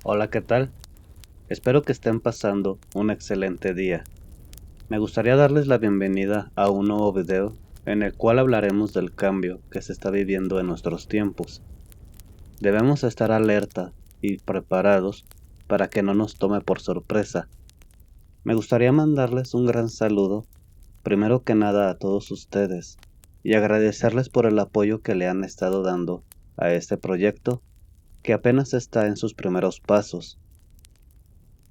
Hola, ¿qué tal? Espero que estén pasando un excelente día. Me gustaría darles la bienvenida a un nuevo video en el cual hablaremos del cambio que se está viviendo en nuestros tiempos. Debemos estar alerta y preparados para que no nos tome por sorpresa. Me gustaría mandarles un gran saludo, primero que nada a todos ustedes, y agradecerles por el apoyo que le han estado dando a este proyecto que apenas está en sus primeros pasos.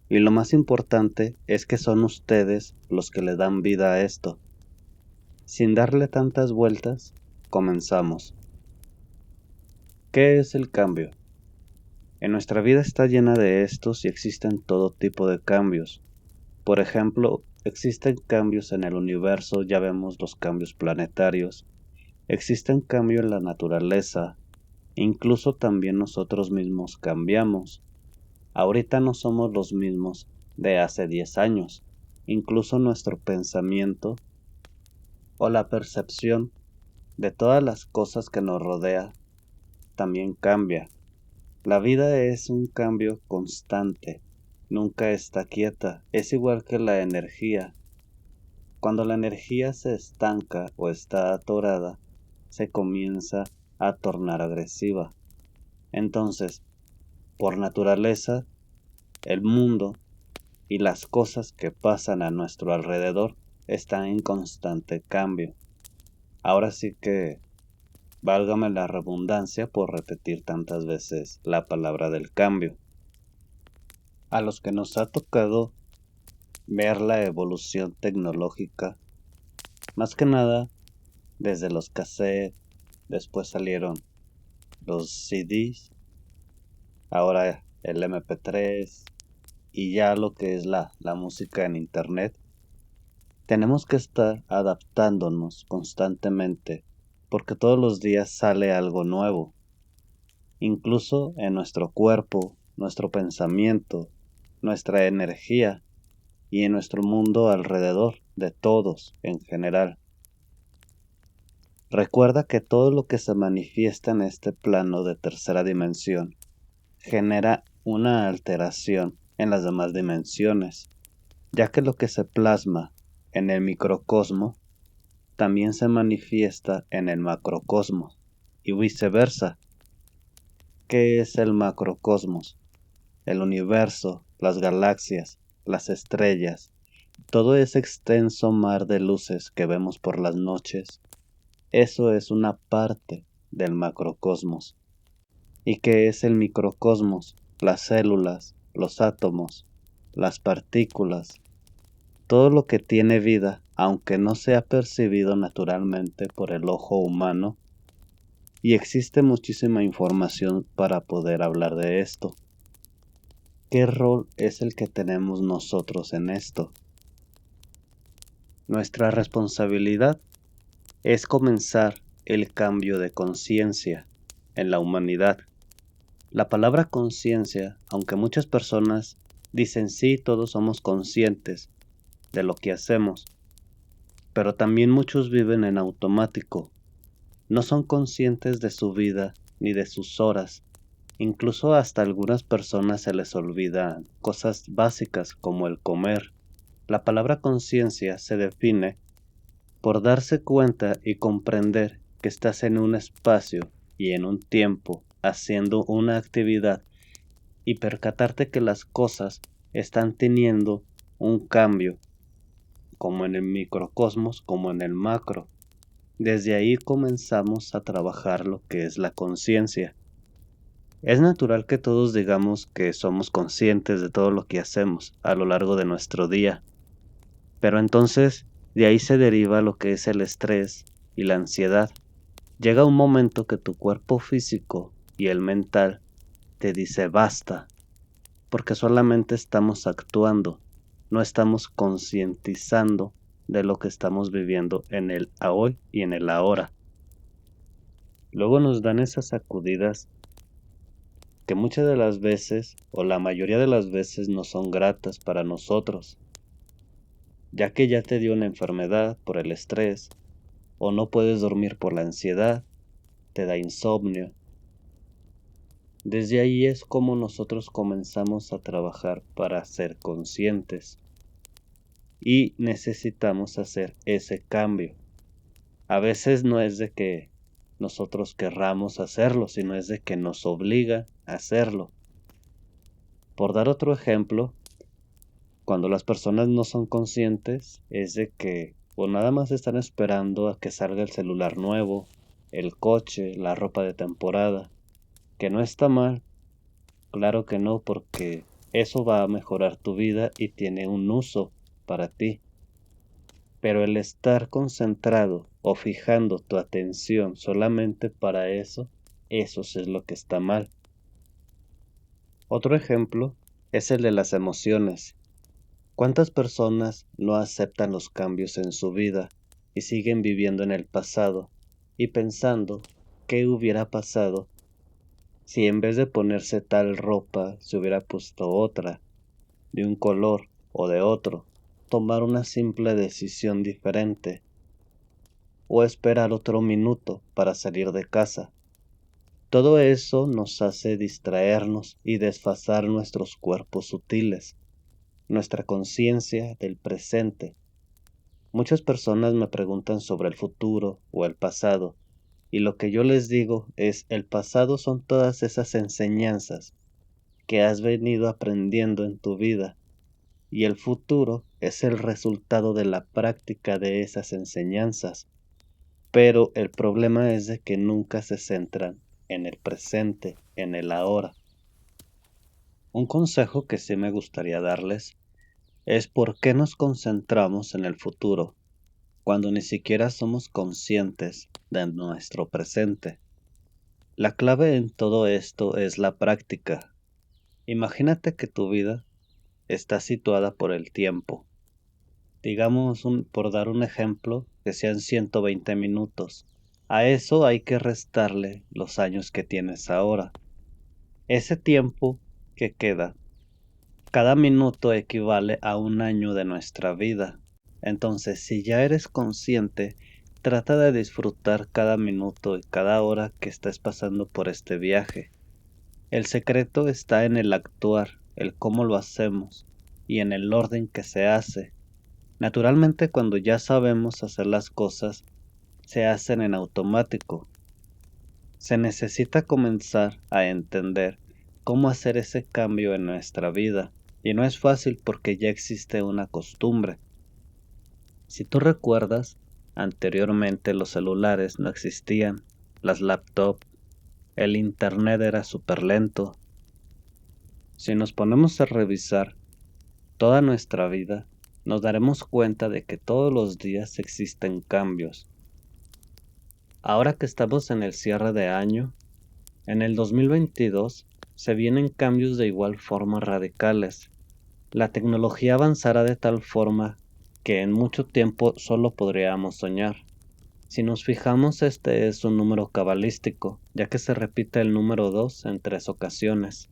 Y lo más importante es que son ustedes los que le dan vida a esto. Sin darle tantas vueltas, comenzamos. ¿Qué es el cambio? En nuestra vida está llena de estos y existen todo tipo de cambios. Por ejemplo, existen cambios en el universo, ya vemos los cambios planetarios. Existen cambios en la naturaleza. Incluso también nosotros mismos cambiamos. Ahorita no somos los mismos de hace 10 años. Incluso nuestro pensamiento o la percepción de todas las cosas que nos rodea también cambia. La vida es un cambio constante, nunca está quieta, es igual que la energía. Cuando la energía se estanca o está atorada, se comienza a tornar agresiva. Entonces, por naturaleza, el mundo y las cosas que pasan a nuestro alrededor están en constante cambio. Ahora sí que, válgame la redundancia por repetir tantas veces la palabra del cambio. A los que nos ha tocado ver la evolución tecnológica, más que nada desde los cassettes, después salieron los CDs, ahora el MP3 y ya lo que es la música en internet. Tenemos que estar adaptándonos constantemente porque todos los días sale algo nuevo. Incluso en nuestro cuerpo, nuestro pensamiento, nuestra energía y en nuestro mundo alrededor de todos en general. Recuerda que todo lo que se manifiesta en este plano de tercera dimensión genera una alteración en las demás dimensiones, ya que lo que se plasma en el microcosmo también se manifiesta en el macrocosmos y viceversa. ¿Qué es el macrocosmos? El universo, las galaxias, las estrellas, todo ese extenso mar de luces que vemos por las noches, eso es una parte del macrocosmos. ¿Y qué es el microcosmos? Las células, los átomos, las partículas, todo lo que tiene vida, aunque no sea percibido naturalmente por el ojo humano, y existe muchísima información para poder hablar de esto. ¿Qué rol es el que tenemos nosotros en esto? Nuestra responsabilidad es comenzar el cambio de conciencia en la humanidad. La palabra conciencia, aunque muchas personas dicen sí, todos somos conscientes de lo que hacemos, pero también muchos viven en automático. No son conscientes de su vida ni de sus horas. Incluso hasta algunas personas se les olvidan cosas básicas como el comer. La palabra conciencia se define por darse cuenta y comprender que estás en un espacio y en un tiempo haciendo una actividad y percatarte que las cosas están teniendo un cambio, como en el microcosmos como en el macro. Desde ahí comenzamos a trabajar lo que es la conciencia. Es natural que todos digamos que somos conscientes de todo lo que hacemos a lo largo de nuestro día, pero entonces de ahí se deriva lo que es el estrés y la ansiedad. Llega un momento que tu cuerpo físico y el mental te dice basta, porque solamente estamos actuando, no estamos concientizando de lo que estamos viviendo en el hoy y en el ahora. Luego nos dan esas sacudidas que muchas de las veces, o la mayoría de las veces, no son gratas para nosotros, ya que ya te dio una enfermedad por el estrés, o no puedes dormir por la ansiedad, te da insomnio. Desde ahí es como nosotros comenzamos a trabajar para ser conscientes y necesitamos hacer ese cambio. A veces no es de que nosotros querramos hacerlo, sino es de que nos obliga a hacerlo. Por dar otro ejemplo, cuando las personas no son conscientes, es de que o nada más están esperando a que salga el celular nuevo, el coche, la ropa de temporada, que no está mal, claro que no, porque eso va a mejorar tu vida y tiene un uso para ti. Pero el estar concentrado o fijando tu atención solamente para eso sí es lo que está mal. Otro ejemplo es el de las emociones. ¿Cuántas personas no aceptan los cambios en su vida y siguen viviendo en el pasado y pensando qué hubiera pasado si en vez de ponerse tal ropa se hubiera puesto otra, de un color o de otro, tomar una simple decisión diferente o esperar otro minuto para salir de casa? Todo eso nos hace distraernos y desfasar nuestros cuerpos sutiles, nuestra conciencia del presente. Muchas personas me preguntan sobre el futuro o el pasado, y lo que yo les digo es el pasado son todas esas enseñanzas que has venido aprendiendo en tu vida, y el futuro es el resultado de la práctica de esas enseñanzas. Pero el problema es de que nunca se centran en el presente, en el ahora. Un consejo que sí me gustaría darles es por qué nos concentramos en el futuro cuando ni siquiera somos conscientes de nuestro presente. La clave en todo esto es la práctica. Imagínate que tu vida está situada por el tiempo. Digamos, por dar un ejemplo, que sean 120 minutos. A eso hay que restarle los años que tienes ahora. Ese tiempo que queda, cada minuto equivale a un año de nuestra vida. Entonces, si ya eres consciente, trata de disfrutar cada minuto y cada hora que estés pasando por este viaje. El secreto está en el actuar, el cómo lo hacemos y en el orden que se hace. Naturalmente, cuando ya sabemos hacer las cosas, se hacen en automático. Se necesita comenzar a entender cómo hacer ese cambio en nuestra vida, y no es fácil porque ya existe una costumbre. Si tú recuerdas, anteriormente los celulares no existían, las laptops, el internet era súper lento. Si nos ponemos a revisar toda nuestra vida, nos daremos cuenta de que todos los días existen cambios. Ahora que estamos en el cierre de año, en el 2022 se vienen cambios de igual forma radicales. La tecnología avanzará de tal forma que en mucho tiempo solo podríamos soñar. Si nos fijamos, este es un número cabalístico, ya que se repite el número 2 en 3 ocasiones.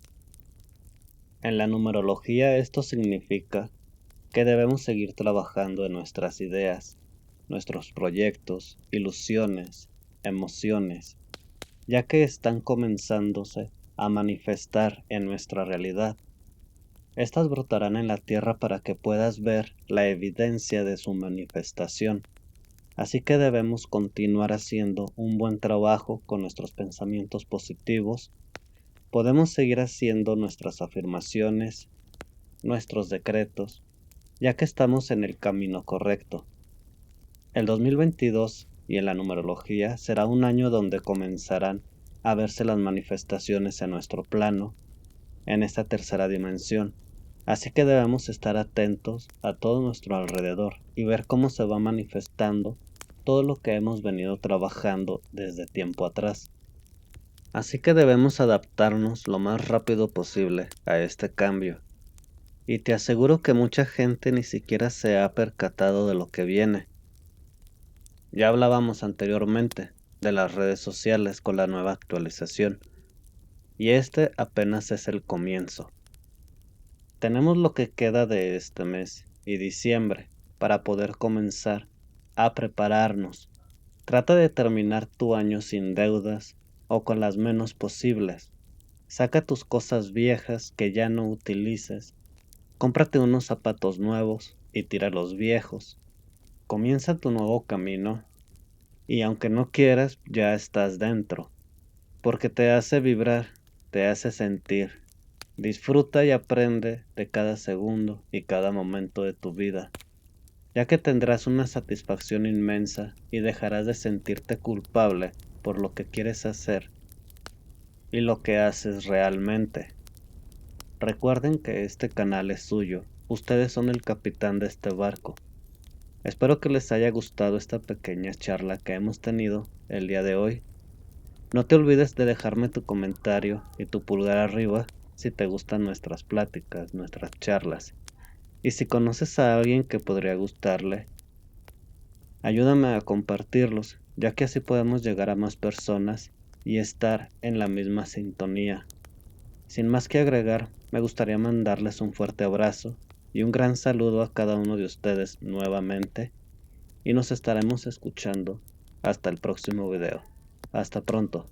En la numerología esto significa que debemos seguir trabajando en nuestras ideas, nuestros proyectos, ilusiones, emociones, ya que están comenzándose a manifestar en nuestra realidad. Estas brotarán en la tierra para que puedas ver la evidencia de su manifestación. Así que debemos continuar haciendo un buen trabajo con nuestros pensamientos positivos. Podemos seguir haciendo nuestras afirmaciones, nuestros decretos, ya que estamos en el camino correcto. El 2022 y en la numerología será un año donde comenzarán a verse las manifestaciones en nuestro plano, en esta tercera dimensión. Así que debemos estar atentos a todo nuestro alrededor y ver cómo se va manifestando todo lo que hemos venido trabajando desde tiempo atrás. Así que debemos adaptarnos lo más rápido posible a este cambio. Y te aseguro que mucha gente ni siquiera se ha percatado de lo que viene. Ya hablábamos anteriormente de las redes sociales con la nueva actualización, y este apenas es el comienzo. Tenemos lo que queda de este mes y diciembre para poder comenzar a prepararnos. Trata de terminar tu año sin deudas o con las menos posibles. Saca tus cosas viejas que ya no utilices. Cómprate unos zapatos nuevos y tira los viejos. Comienza tu nuevo camino y aunque no quieras, ya estás dentro, porque te hace vibrar, te hace sentir. Disfruta y aprende de cada segundo y cada momento de tu vida, ya que tendrás una satisfacción inmensa y dejarás de sentirte culpable por lo que quieres hacer y lo que haces realmente. Recuerden que este canal es suyo, ustedes son el capitán de este barco. Espero que les haya gustado esta pequeña charla que hemos tenido el día de hoy. No te olvides de dejarme tu comentario y tu pulgar arriba si te gustan nuestras pláticas, nuestras charlas. Y si conoces a alguien que podría gustarle, ayúdame a compartirlos, ya que así podemos llegar a más personas y estar en la misma sintonía. Sin más que agregar, me gustaría mandarles un fuerte abrazo y un gran saludo a cada uno de ustedes nuevamente y nos estaremos escuchando hasta el próximo video. Hasta pronto.